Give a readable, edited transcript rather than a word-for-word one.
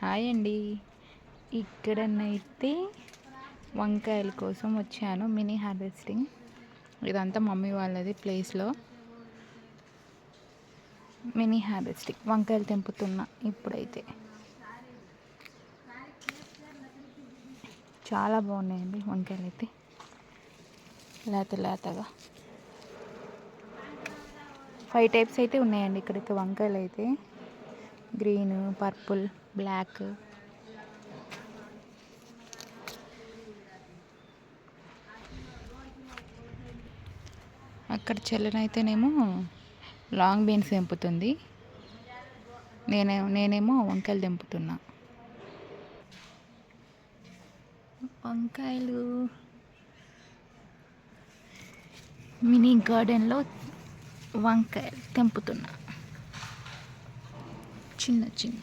Hi అండి. ఇక్కడనైతే వంకాయల కోసం వచ్చాను. మినీ హార్వెస్టింగ్ ఇదంతా మమ్మీ వాళ్ళది ప్లేస్లో మినీ హార్వెస్టింగ్ వంకాయలు తెంపుతున్నా. ఇప్పుడైతే చాలా బాగున్నాయండి వంకాయలు అయితే, లేత లేతగా 5 టైప్స్ అయితే ఉన్నాయండి ఇక్కడైతే వంకాయలు అయితే. Green, purple, black. అక్కడ చెల్లెనైతేనేమో లాంగ్ బీన్స్ తెంపుతుంది, నేనేమో వంకాయలు తెంపుతున్నా. వంకాయలు మినీ గార్డెన్లో వంకాయలు తెంపుతున్నా చిన్న చిన్న.